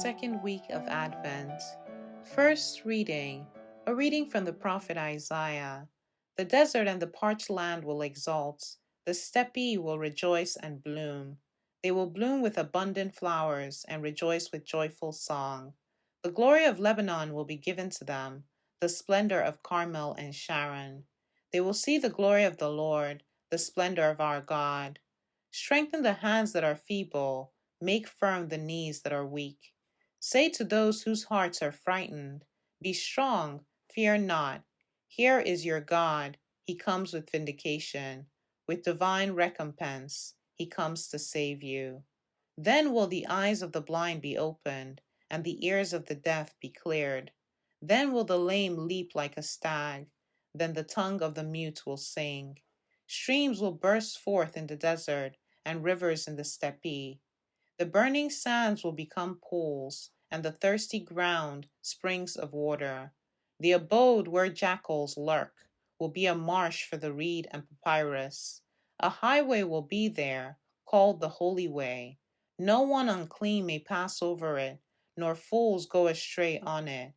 Second week of Advent. First reading, a reading from the prophet Isaiah. The desert and the parched land will exult, the steppe will rejoice and bloom. They will bloom with abundant flowers and rejoice with joyful song. The glory of Lebanon will be given to them, the splendor of Carmel and Sharon. They will see the glory of the Lord, the splendor of our God. Strengthen the hands that are feeble, make firm the knees that are weak. Say to those whose hearts are frightened, be strong, fear not. Here is your God. He comes with vindication, with divine recompense. He comes to save you. Then will the eyes of the blind be opened, and the ears of the deaf be cleared. Then will the lame leap like a stag. Then the tongue of the mute will sing. Streams will burst forth in the desert, and rivers in the steppe. The burning sands will become pools, and the thirsty ground springs of water. The abode where jackals lurk will be a marsh for the reed and papyrus. A highway will be there, called the Holy Way. No one unclean may pass over it, nor fools go astray on it.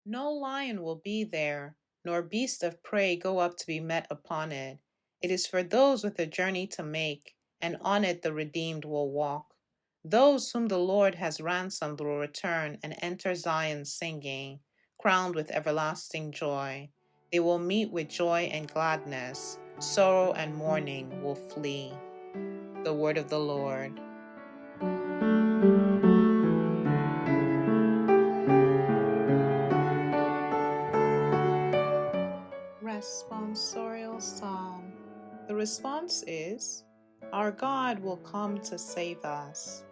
No lion will be there, nor beast of prey go up to be met upon it. It is for those with a journey to make, and on it the redeemed will walk. Those whom the Lord has ransomed will return and enter Zion singing, crowned with everlasting joy. They will meet with joy and gladness. Sorrow and mourning will flee. The word of the Lord. Responsorial Psalm. The response is, our God will come to save us.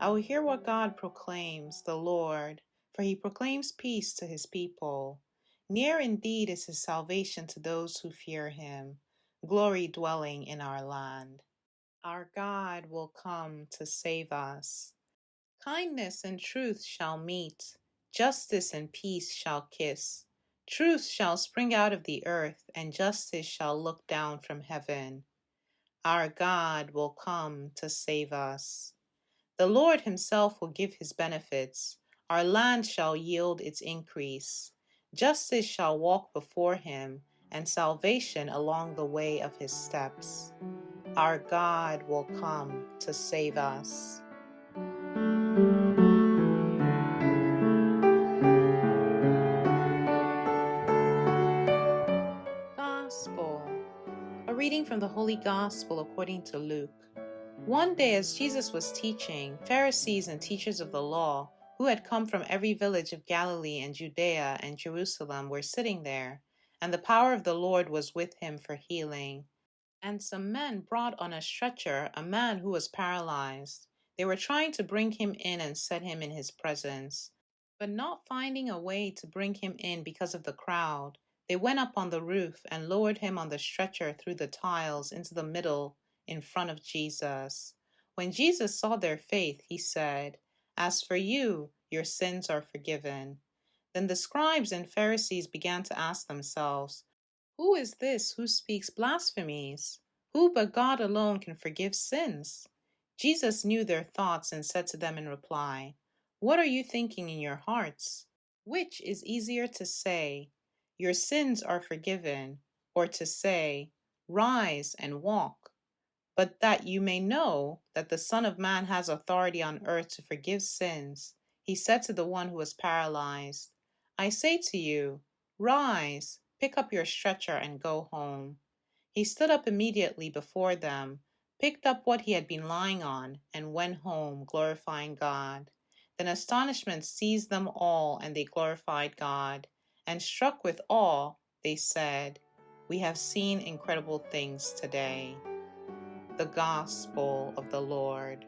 I will hear what God proclaims, the Lord, for he proclaims peace to his people. Near indeed is his salvation to those who fear him, glory dwelling in our land. Our God will come to save us. Kindness and truth shall meet, justice and peace shall kiss. Truth shall spring out of the earth, and justice shall look down from heaven. Our God will come to save us. The Lord himself will give his benefits. Our land shall yield its increase. Justice shall walk before him, and salvation along the way of his steps. Our God will come to save us. Gospel. A reading from the Holy Gospel according to Luke. One day as Jesus was teaching, Pharisees and teachers of the law, who had come from every village of Galilee and Judea and Jerusalem, were sitting there, and the power of the Lord was with him for healing. And some men brought on a stretcher a man who was paralyzed. They were trying to bring him in and set him in his presence. But not finding a way to bring him in because of the crowd, they went up on the roof and lowered him on the stretcher through the tiles into the middle in front of Jesus. When Jesus saw their faith, he said, "As for you, your sins are forgiven." Then the scribes and Pharisees began to ask themselves, who is this who speaks blasphemies? Who but God alone can forgive sins? Jesus knew their thoughts and said to them in reply, what are you thinking in your hearts? Which is easier to say, your sins are forgiven, or to say, rise and walk? But that you may know that the Son of Man has authority on earth to forgive sins, he said to the one who was paralyzed, I say to you, rise, pick up your stretcher and go home. He stood up immediately before them, picked up what he had been lying on, and went home, glorifying God. Then astonishment seized them all, and they glorified God. And struck with awe, they said, we have seen incredible things today. The Gospel of the Lord.